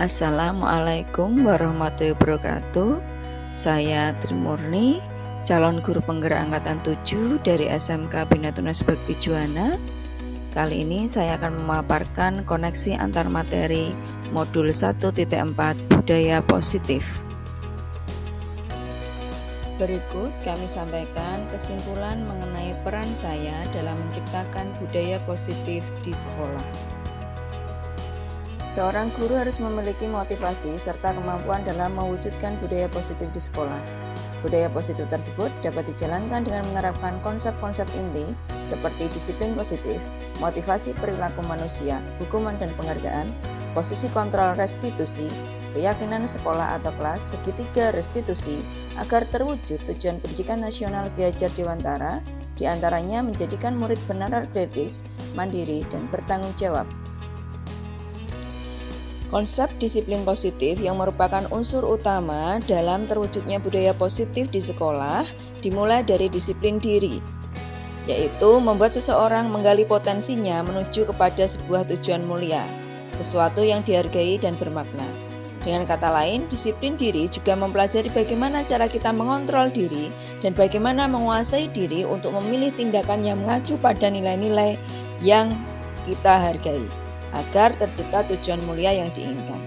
Assalamualaikum warahmatullahi wabarakatuh. Saya Trimurni, calon guru penggerak angkatan 7 dari SMK Bina Tunas Bakti Juwana. Kali ini saya akan memaparkan koneksi antar materi modul 1.4 budaya positif. Berikut kami sampaikan kesimpulan mengenai peran saya dalam menciptakan budaya positif di sekolah. Seorang guru harus memiliki motivasi serta kemampuan dalam mewujudkan budaya positif di sekolah. Budaya positif tersebut dapat dijalankan dengan menerapkan konsep-konsep inti seperti disiplin positif, motivasi perilaku manusia, hukuman dan penghargaan, posisi kontrol restitusi, keyakinan sekolah atau kelas, segitiga restitusi, agar terwujud tujuan pendidikan nasional Ki Hajar Dewantara, diantaranya menjadikan murid benar kritis, mandiri, dan bertanggung jawab. Konsep disiplin positif yang merupakan unsur utama dalam terwujudnya budaya positif di sekolah dimulai dari disiplin diri, yaitu membuat seseorang menggali potensinya menuju kepada sebuah tujuan mulia, sesuatu yang dihargai dan bermakna. Dengan kata lain, disiplin diri juga mempelajari bagaimana cara kita mengontrol diri dan bagaimana menguasai diri untuk memilih tindakan yang mengacu pada nilai-nilai yang kita hargai, agar tercipta tujuan mulia yang diinginkan.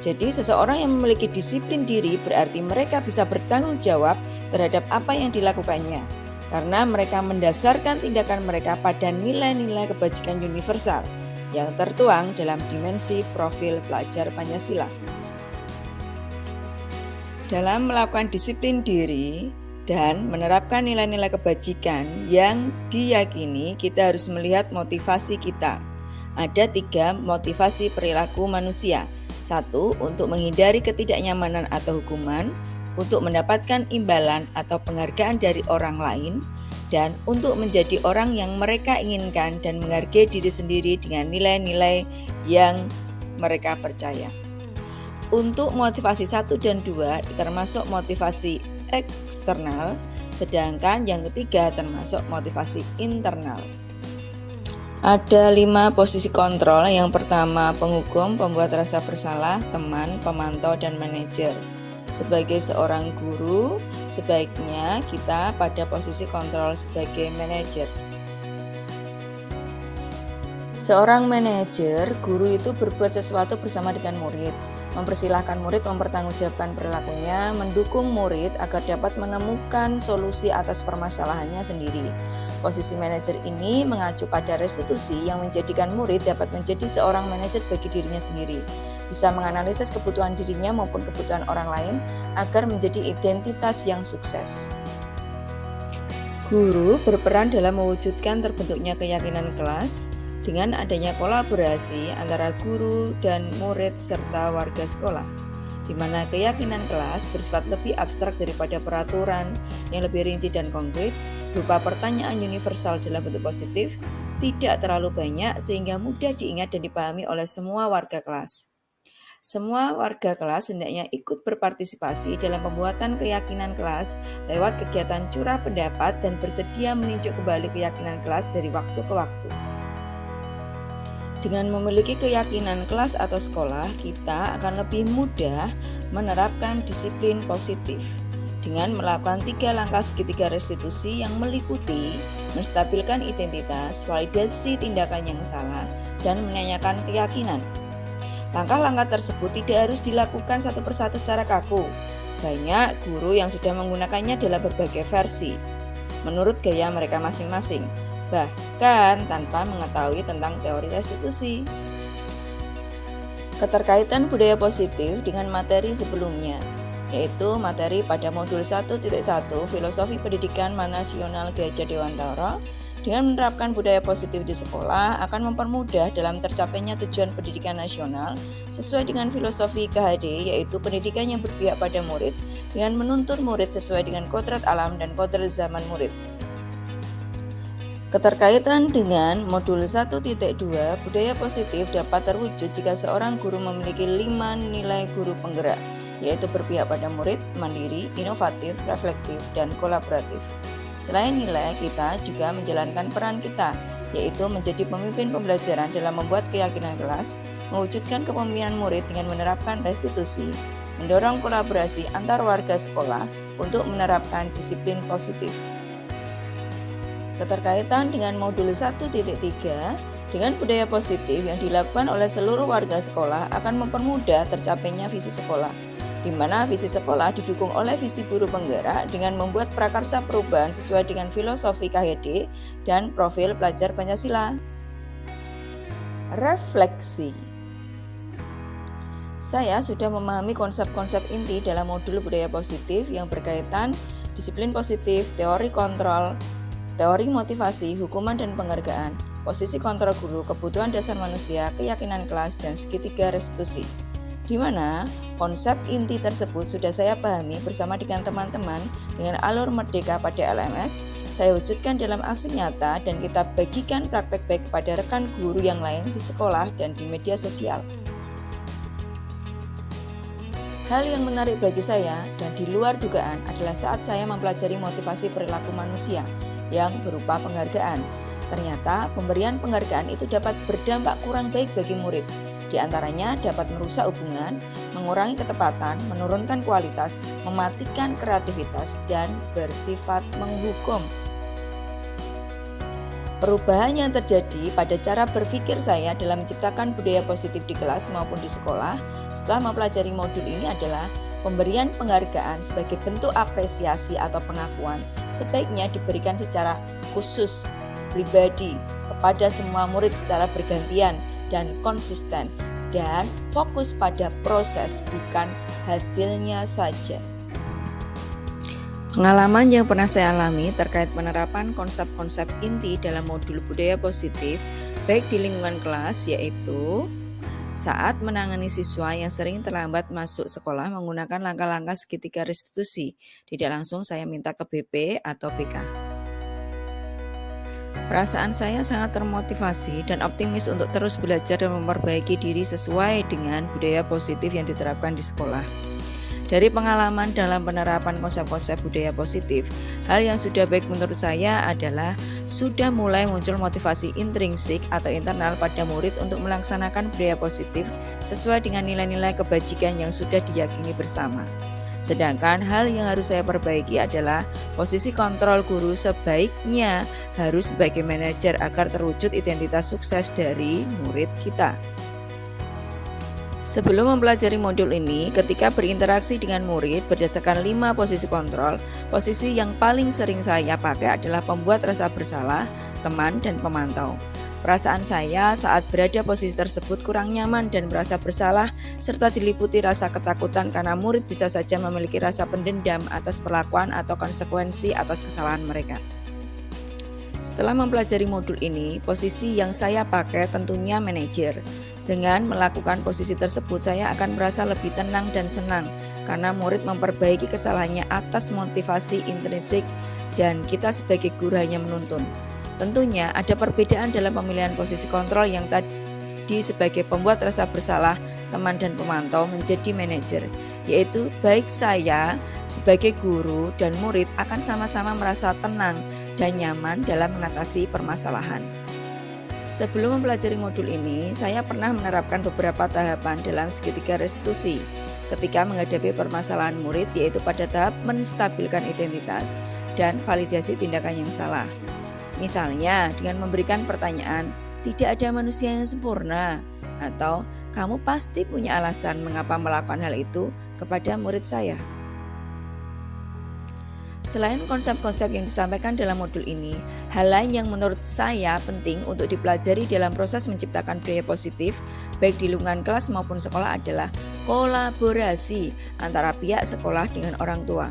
Jadi seseorang yang memiliki disiplin diri berarti mereka bisa bertanggung jawab terhadap apa yang dilakukannya, karena mereka mendasarkan tindakan mereka pada nilai-nilai kebajikan universal yang tertuang dalam dimensi profil pelajar Pancasila. Dalam melakukan disiplin diri dan menerapkan nilai-nilai kebajikan yang diyakini, kita harus melihat motivasi kita. Ada 3 motivasi perilaku manusia. 1. Untuk menghindari ketidaknyamanan atau hukuman, untuk mendapatkan imbalan atau penghargaan dari orang lain, dan untuk menjadi orang yang mereka inginkan dan menghargai diri sendiri dengan nilai-nilai yang mereka percaya. Untuk motivasi 1 dan 2 termasuk motivasi eksternal, sedangkan yang ketiga termasuk motivasi internal. Ada 5 posisi kontrol. Yang pertama, penghukum, pembuat rasa bersalah, teman, pemantau, dan manajer. Sebagai seorang guru, sebaiknya kita pada posisi kontrol sebagai manajer. Seorang manajer, guru itu berbuat sesuatu bersama dengan murid, mempersilahkan murid mempertanggungjawabkan perilakunya, mendukung murid agar dapat menemukan solusi atas permasalahannya sendiri. Posisi manajer ini mengacu pada restitusi yang menjadikan murid dapat menjadi seorang manajer bagi dirinya sendiri, bisa menganalisis kebutuhan dirinya maupun kebutuhan orang lain agar menjadi identitas yang sukses. Guru berperan dalam mewujudkan terbentuknya keyakinan kelas dengan adanya kolaborasi antara guru dan murid serta warga sekolah, di mana keyakinan kelas bersifat lebih abstrak daripada peraturan yang lebih rinci dan konkret, berupa pertanyaan universal dalam bentuk positif, tidak terlalu banyak sehingga mudah diingat dan dipahami oleh semua warga kelas. Semua warga kelas hendaknya ikut berpartisipasi dalam pembuatan keyakinan kelas lewat kegiatan curah pendapat dan bersedia meninjau kembali keyakinan kelas dari waktu ke waktu. Dengan memiliki keyakinan kelas atau sekolah, kita akan lebih mudah menerapkan disiplin positif dengan melakukan 3 langkah segitiga restitusi yang meliputi menstabilkan identitas, validasi tindakan yang salah, dan menanyakan keyakinan. Langkah-langkah tersebut tidak harus dilakukan satu persatu secara kaku. Banyak guru yang sudah menggunakannya dalam berbagai versi, menurut gaya mereka masing-masing, bahkan tanpa mengetahui tentang teori restitusi. Keterkaitan budaya positif dengan materi sebelumnya, yaitu materi pada modul 1.1 Filosofi Pendidikan Nasional Ki Hajar Dewantara. Dengan menerapkan budaya positif di sekolah akan mempermudah dalam tercapainya tujuan pendidikan nasional sesuai dengan filosofi KHD, yaitu pendidikan yang berpihak pada murid dengan menuntun murid sesuai dengan kodrat alam dan kodrat zaman murid. Keterkaitan dengan modul 1.2 budaya positif dapat terwujud jika seorang guru memiliki 5 nilai guru penggerak, yaitu berpihak pada murid, mandiri, inovatif, reflektif, dan kolaboratif. Selain nilai, kita juga menjalankan peran kita, yaitu menjadi pemimpin pembelajaran dalam membuat keyakinan kelas, mewujudkan kepemimpinan murid dengan menerapkan restitusi, mendorong kolaborasi antar warga sekolah untuk menerapkan disiplin positif. Keterkaitan dengan modul 1.3 dengan budaya positif yang dilakukan oleh seluruh warga sekolah akan mempermudah tercapainya visi sekolah, di mana visi sekolah didukung oleh visi guru penggerak dengan membuat prakarsa perubahan sesuai dengan filosofi KHD dan profil pelajar Pancasila. Refleksi. Saya sudah memahami konsep-konsep inti dalam modul budaya positif yang berkaitan disiplin positif, teori kontrol, teori motivasi, hukuman dan penghargaan, posisi kontrol guru, kebutuhan dasar manusia, keyakinan kelas, dan segitiga restitusi. Di mana konsep inti tersebut sudah saya pahami bersama dengan teman-teman dengan alur merdeka pada LMS, saya wujudkan dalam aksi nyata dan kita bagikan praktek baik kepada rekan guru yang lain di sekolah dan di media sosial. Hal yang menarik bagi saya dan di luar dugaan adalah saat saya mempelajari motivasi perilaku manusia yang berupa penghargaan. Ternyata pemberian penghargaan itu dapat berdampak kurang baik bagi murid. Di antaranya dapat merusak hubungan, mengurangi ketepatan, menurunkan kualitas, mematikan kreativitas, dan bersifat menghukum. Perubahan yang terjadi pada cara berpikir saya dalam menciptakan budaya positif di kelas maupun di sekolah setelah mempelajari modul ini adalah pemberian penghargaan sebagai bentuk apresiasi atau pengakuan sebaiknya diberikan secara khusus, pribadi, kepada semua murid secara bergantian dan konsisten, dan fokus pada proses bukan hasilnya saja. Pengalaman yang pernah saya alami terkait penerapan konsep-konsep inti dalam modul budaya positif baik di lingkungan kelas yaitu saat menangani siswa yang sering terlambat masuk sekolah menggunakan langkah-langkah segitiga restitusi, tidak langsung saya minta ke BP atau BK. Perasaan saya sangat termotivasi dan optimis untuk terus belajar dan memperbaiki diri sesuai dengan budaya positif yang diterapkan di sekolah. Dari pengalaman dalam penerapan konsep-konsep budaya positif, hal yang sudah baik menurut saya adalah sudah mulai muncul motivasi intrinsik atau internal pada murid untuk melaksanakan budaya positif sesuai dengan nilai-nilai kebajikan yang sudah diyakini bersama. Sedangkan hal yang harus saya perbaiki adalah posisi kontrol guru sebaiknya harus sebagai manajer agar terwujud identitas sukses dari murid kita. Sebelum mempelajari modul ini, ketika berinteraksi dengan murid berdasarkan 5 posisi kontrol, posisi yang paling sering saya pakai adalah pembuat rasa bersalah, teman, dan pemantau. Perasaan saya saat berada posisi tersebut kurang nyaman dan merasa bersalah, serta diliputi rasa ketakutan karena murid bisa saja memiliki rasa pendendam atas perlakuan atau konsekuensi atas kesalahan mereka. Setelah mempelajari modul ini, posisi yang saya pakai tentunya manajer. Dengan melakukan posisi tersebut, saya akan merasa lebih tenang dan senang karena murid memperbaiki kesalahannya atas motivasi intrinsik dan kita sebagai guru hanya menuntun. Tentunya ada perbedaan dalam pemilihan posisi kontrol yang tadi sebagai pembuat rasa bersalah, teman dan pemantau menjadi manajer, yaitu baik saya sebagai guru dan murid akan sama-sama merasa tenang dan nyaman dalam mengatasi permasalahan. Sebelum mempelajari modul ini, saya pernah menerapkan beberapa tahapan dalam segitiga restitusi ketika menghadapi permasalahan murid, yaitu pada tahap menstabilkan identitas dan validasi tindakan yang salah. Misalnya dengan memberikan pertanyaan, tidak ada manusia yang sempurna, atau kamu pasti punya alasan mengapa melakukan hal itu kepada murid saya. Selain konsep-konsep yang disampaikan dalam modul ini, hal lain yang menurut saya penting untuk dipelajari dalam proses menciptakan budaya positif, baik di lingkungan kelas maupun sekolah adalah kolaborasi antara pihak sekolah dengan orang tua.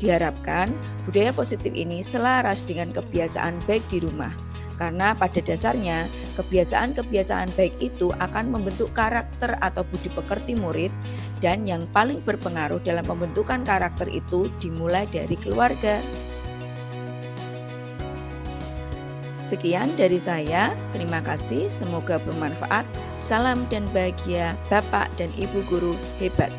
Diharapkan budaya positif ini selaras dengan kebiasaan baik di rumah, karena pada dasarnya kebiasaan-kebiasaan baik itu akan membentuk karakter atau budi pekerti murid, dan yang paling berpengaruh dalam pembentukan karakter itu dimulai dari keluarga. Sekian dari saya, terima kasih, semoga bermanfaat. Salam dan bahagia Bapak dan Ibu guru hebat.